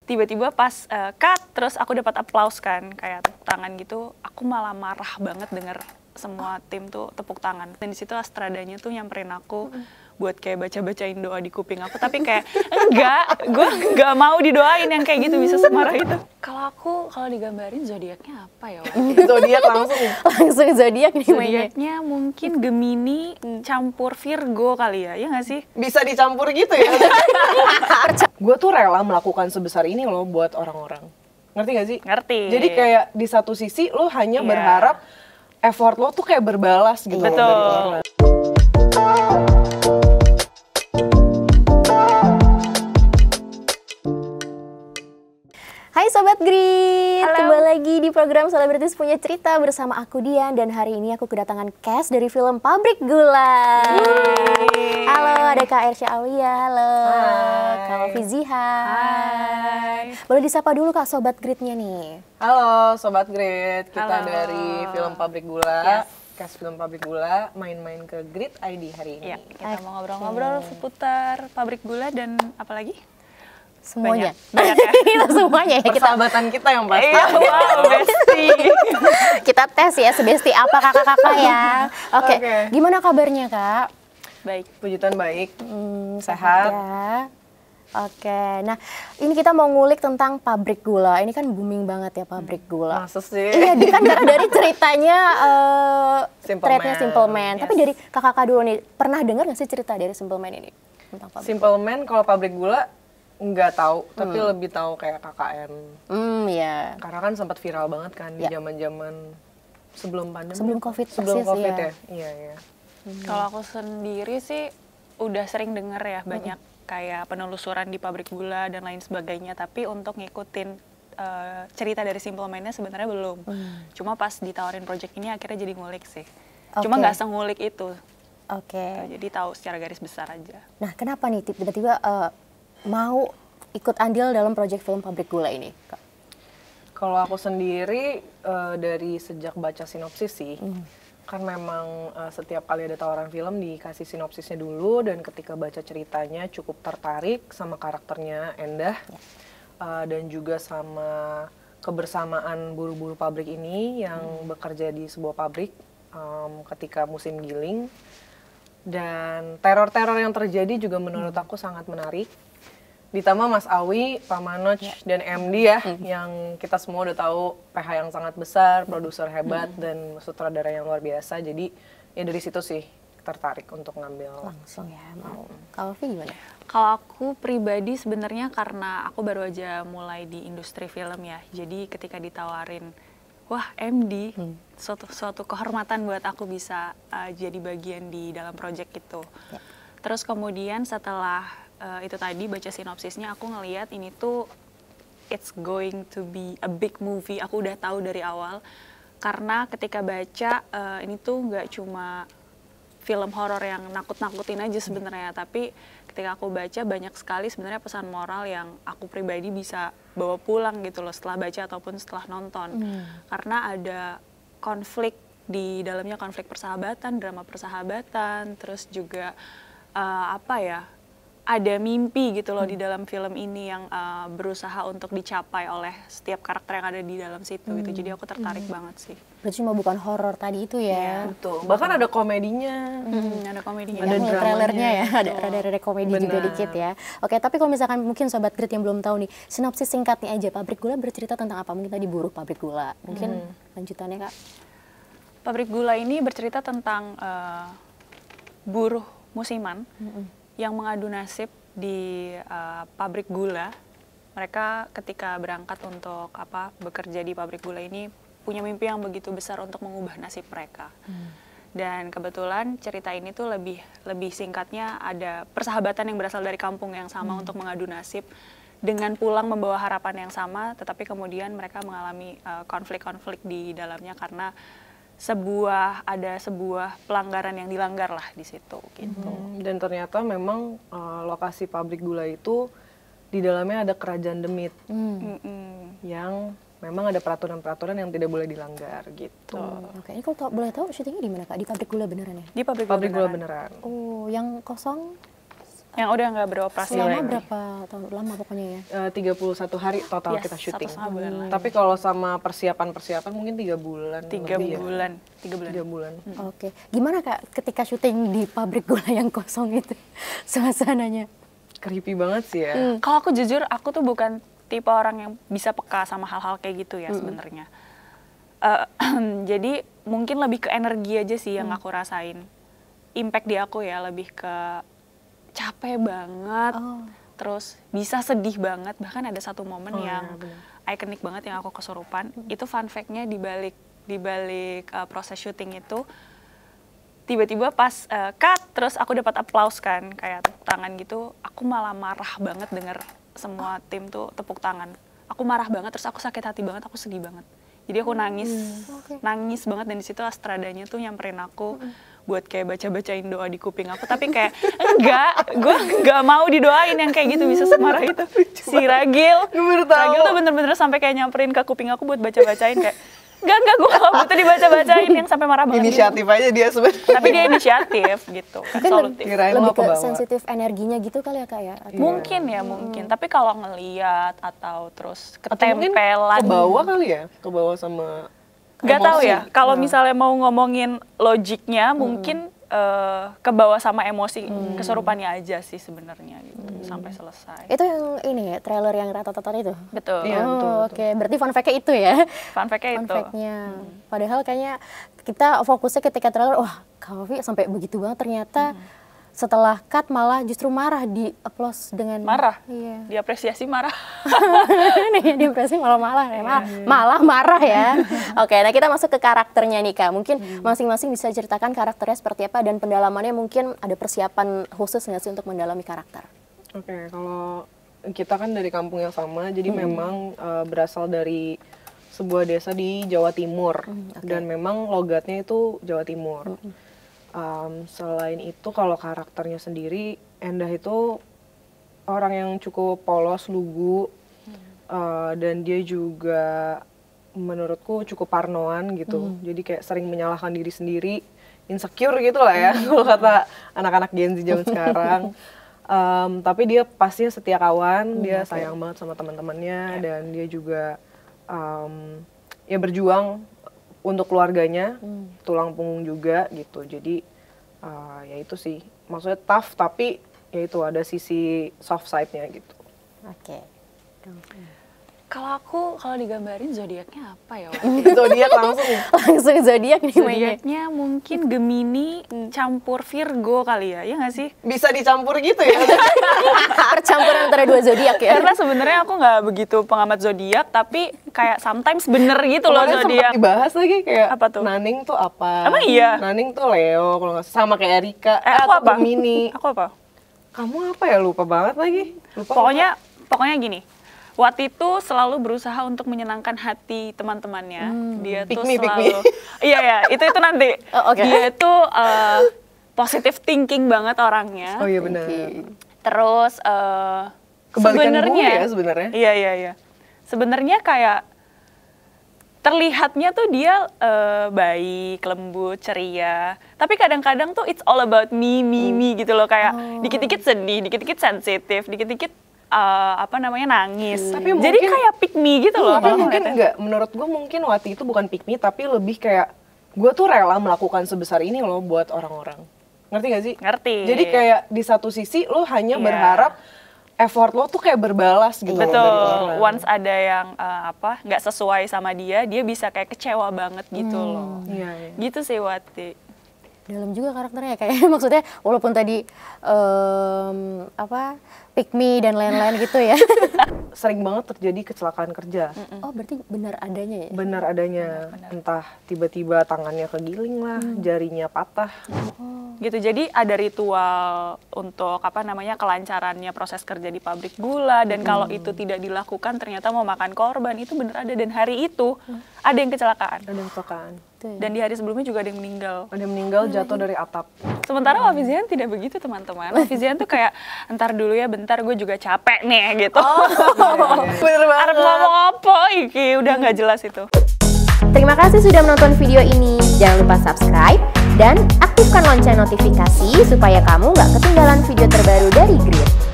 tiba-tiba pas cut terus aku dapat applause kan kayak tepuk tangan gitu, aku malah marah banget denger semua tim tuh tepuk tangan. Dan di situ Astradanya tuh nyamperin aku buat kayak baca-bacain doa di kuping aku, tapi kayak gue nggak mau didoain yang kayak gitu bisa semarah itu. Kalau digambarin zodiaknya apa ya? Zodiak langsung zodiak nih mainnya. Zodiaknya mungkin Gemini campur Virgo kali ya, iya nggak sih? Bisa dicampur gitu ya. Gue tuh rela melakukan sebesar ini loh buat orang-orang. Ngerti gak sih? Ngerti. Jadi kayak di satu sisi lo hanya berharap effort lo tuh kayak berbalas gitu. Betul. Loh dari orang. Hai Sobat Grit, Halo. kembali lagi di program Selebritis Punya Cerita bersama aku Dian. Dan hari ini aku kedatangan cast dari film Pabrik Gula. Halo, ada Kak Ersya Aulia, halo. Kak Novi Ziha. Hai. Boleh disapa dulu Kak Sobat Gritnya nih. Halo Sobat Grit, kita Halo. dari film Pabrik Gula. Yes. Cast film Pabrik Gula, main-main ke Grit ID hari ini. Ya, kita mau ngobrol-ngobrol seputar pabrik gula dan apa lagi? Semuanya. Banyak ya. Kita semuanya ya. Kita, Persahabatan kita yang pasti. Iya, wow, bestie. kita tes ya, sebesti apa kakak-kakak ya. Oke, Oke. gimana kabarnya Kak? Baik. Pujitan baik, Sehat sehat. ya. Oke, nah ini kita mau ngulik tentang pabrik gula. Ini kan booming banget ya pabrik gula. Masa sih? Iya, kan karena dari ceritanya Simple threadnya Man. Simple Man. Yes. Tapi dari kakak-kakak dulu nih, pernah dengar nggak sih cerita dari Simple Man ini tentang pabrik? Simple Man kalau Pabrik Gula nggak tahu, tapi lebih tahu kayak KKN. Ya. Karena kan sempat viral banget kan di Ya. zaman-zaman sebelum pandemi. Sebelum COVID Sebelum persis, COVID ya. ya. Iya, iya. Kalau aku sendiri sih udah sering denger ya banyak kayak penelusuran di pabrik gula dan lain sebagainya, tapi untuk ngikutin cerita dari Simple Man-nya sebenarnya belum. Cuma pas ditawarin project ini akhirnya jadi ngulik sih. Cuma Oke. nggak sengulik itu. Oke. Jadi tahu secara garis besar aja. Nah, kenapa nih tiba-tiba mau ikut andil dalam proyek film Pabrik Gula ini, Kak? Kalau aku sendiri dari sejak baca sinopsis sih, kan memang setiap kali ada tawaran film dikasih sinopsisnya dulu, dan ketika baca ceritanya cukup tertarik sama karakternya Endah, dan juga sama kebersamaan buruh-buruh pabrik ini yang bekerja di sebuah pabrik ketika musim giling. Dan teror-teror yang terjadi juga menurut aku sangat menarik. Ditambah Mas Awi, Pak Manoj, dan MD ya, yang kita semua udah tahu PH yang sangat besar, produser hebat, dan sutradara yang luar biasa. Jadi ya dari situ sih tertarik untuk ngambil. Langsung ya mau. Kalau Vi gimana? Kalau aku pribadi sebenarnya karena aku baru aja mulai di industri film ya. Jadi ketika ditawarin, wah MD, suatu kehormatan buat aku bisa jadi bagian di dalam project itu. Ya. Terus kemudian setelah itu tadi baca sinopsisnya, aku ngelihat ini tuh it's going to be a big movie. Aku udah tahu dari awal karena ketika baca ini tuh nggak cuma film horor yang nakut-nakutin aja sebenarnya, tapi ketika aku baca banyak sekali sebenarnya pesan moral yang aku pribadi bisa bawa pulang gitu loh setelah baca ataupun setelah nonton. Karena ada konflik di dalamnya, konflik persahabatan, drama persahabatan, terus juga ada mimpi gitu loh di dalam film ini yang berusaha untuk dicapai oleh setiap karakter yang ada di dalam situ gitu. Jadi aku tertarik banget sih. Berarti cuma bukan horor tadi itu ya? Betul. Bahkan ada komedinya. Ada komedinya. Ada Mulai dramanya. trailernya ya, ada komedi juga Benar. dikit ya. Oke, tapi kalau misalkan mungkin Sobat Grit yang belum tahu nih, sinopsis singkatnya aja, Pabrik Gula bercerita tentang apa? Mungkin tadi buruh pabrik gula, mungkin lanjutannya Kak? Pabrik gula ini bercerita tentang buruh musiman yang mengadu nasib di pabrik gula. Mereka ketika berangkat untuk bekerja di pabrik gula ini punya mimpi yang begitu besar untuk mengubah nasib mereka. Dan kebetulan cerita ini tuh lebih singkatnya ada persahabatan yang berasal dari kampung yang sama untuk mengadu nasib dengan pulang membawa harapan yang sama, tetapi kemudian mereka mengalami konflik-konflik di dalamnya karena ada sebuah pelanggaran yang dilanggar lah di situ gitu. Dan ternyata memang lokasi pabrik gula itu di dalamnya ada kerajaan demit yang memang ada peraturan-peraturan yang tidak boleh dilanggar gitu. Oke, ini kalau boleh tahu syutingnya di mana Kak? Di pabrik gula beneran ya? Di pabrik Pabrik gula beneran. beneran. Oh, yang kosong Yang udah nggak beroperasi Selama lagi. berapa tahun? Lama pokoknya ya? 31 hari total Yes, kita syuting. 1,5 bulan lagi. Tapi kalau sama persiapan mungkin 3 bulan. 3 lebih ya. bulan. 3 bulan. 3 bulan. Oke. Gimana Kak ketika syuting di pabrik gula yang kosong itu? Suasananya? Creepy banget sih ya. Kalau aku jujur, aku tuh bukan tipe orang yang bisa peka sama hal-hal kayak gitu ya sebenarnya. Jadi mungkin lebih ke energi aja sih yang aku rasain. Impact di aku ya lebih ke capek banget, terus bisa sedih banget. Bahkan ada satu momen yang ikonik banget yang aku kesurupan. Itu fun fact-nya di balik proses syuting itu, tiba-tiba pas cut, terus aku dapat applause kan, kayak tepuk tangan gitu. Aku malah marah banget denger semua tim tuh tepuk tangan. Aku marah banget, terus aku sakit hati banget, aku sedih banget. Jadi aku nangis banget, dan di situ Astradanya tuh nyamperin aku buat kayak baca-bacain doa di kuping aku, tapi kayak gue nggak mau didoain yang kayak gitu bisa semarah itu. Si Ragil tuh bener-bener sampai kayak nyamperin ke kuping aku buat baca-bacain kayak Enggak, gue gak butuh dibaca-bacain yang sampai marah banget. Inisiatif gitu. aja dia sebenarnya. Tapi dia inisiatif gitu. Mungkin lebih ke sensitif energinya gitu kali ya Kak ya? Mungkin ya, mungkin. Tapi kalau ngeliat atau terus ketempelan. Ke bawah kali ya? Ke bawah sama Gak tahu ya, kalau misalnya mau ngomongin logiknya mungkin ke bawah sama emosi kesurupannya aja sih sebenarnya gitu, sampai selesai. Itu yang ini ya, trailer yang rata-rata itu? Betul. Iya, betul. Oke. Berarti fun fact-nya itu ya? Fun fact-nya itu. Padahal kayaknya kita fokusnya ketika trailer, wah Kak Ovi sampai begitu banget, ternyata setelah cut malah justru marah, di applause dengan marah. Iya. Diapresiasi marah. Nih, diapresiasi malah ya. Malah marah ya. Oke, nah kita masuk ke karakternya nih Kak. Mungkin masing-masing bisa ceritakan karakternya seperti apa, dan pendalamannya mungkin ada persiapan khusus nggak sih untuk mendalami karakter? Oke, kalau kita kan dari kampung yang sama, jadi memang berasal dari sebuah desa di Jawa Timur, dan memang logatnya itu Jawa Timur. Selain itu, kalau karakternya sendiri, Endah itu orang yang cukup polos, lugu, dan dia juga menurutku cukup parnoan gitu. Jadi kayak sering menyalahkan diri sendiri, insecure gitu lah ya, kalau kata anak-anak Gen Z zaman sekarang. Tapi dia pastinya setia kawan, dia sayang banget sama teman-temannya, dan dia juga ya berjuang untuk keluarganya, tulang punggung juga gitu. Jadi ya itu sih, maksudnya tough tapi ya itu ada sisi soft side-nya gitu. Oke. Kalau aku, kalau digambarin zodiaknya apa ya? Zodiak langsung zodiak nih mainnya. Zodiaknya mungkin Gemini campur Virgo kali ya, iya nggak sih? bisa dicampur gitu ya. Percampuran antara dua zodiak ya. Karena sebenarnya aku nggak begitu pengamat zodiak, tapi kayak sometimes bener gitu loh Kemarin zodiak. sempat dibahas lagi kayak Apa tuh? Naning tuh apa? Emang iya? Naning tuh Leo kalau nggak salah, sama kayak Erika. Aku atau apa? Gemini. Aku apa? Kamu apa ya, lupa banget lagi. Pokoknya gini. Wati itu selalu berusaha untuk menyenangkan hati teman-temannya. Dia tuh Pick me. Iya, itu nanti. Oh, oke. Dia itu positive thinking banget orangnya. Oh iya benar. Terus Kebalikan sebenarnya gue ya sebenarnya. Iya. Sebenarnya kayak terlihatnya tuh dia baik, lembut, ceria. Tapi kadang-kadang tuh it's all about me gitu loh, kayak dikit-dikit sedih, dikit-dikit sensitif, dikit-dikit nangis. Tapi jadi mungkin, kayak pick me gitu loh. Tapi mungkin enggak, menurut gue mungkin Wati itu bukan pick me, tapi lebih kayak gue tuh rela melakukan sebesar ini loh buat orang-orang. Ngerti gak sih? Ngerti. Jadi kayak di satu sisi lo hanya berharap effort lo tuh kayak berbalas gitu. Betul. Once ada yang nggak sesuai sama dia bisa kayak kecewa banget gitu loh. Iya. Gitu sih Wati. Dalam juga karakternya kayak maksudnya walaupun tadi pick me dan lain-lain gitu ya. Sering banget terjadi kecelakaan kerja. Oh berarti benar adanya ya? Benar adanya. Entah tiba-tiba tangannya kegiling lah, jarinya patah. Gitu, jadi ada ritual untuk kelancarannya proses kerja di pabrik gula, dan kalau itu tidak dilakukan ternyata mau makan korban. Itu bener ada, dan hari itu ada yang kecelakaan. Ada yang kecelakaan. Dan di hari sebelumnya juga ada yang meninggal. Ada yang meninggal jatuh dari atap. Sementara Wafizian tidak begitu teman-teman. Wafizian tuh kayak entar dulu ya, bentar gue juga capek nih gitu. Bener banget. Arep ngomong apa iki, udah nggak jelas itu. Terima kasih sudah menonton video ini. Jangan lupa subscribe dan aktifkan lonceng notifikasi supaya kamu nggak ketinggalan video terbaru dari Grid.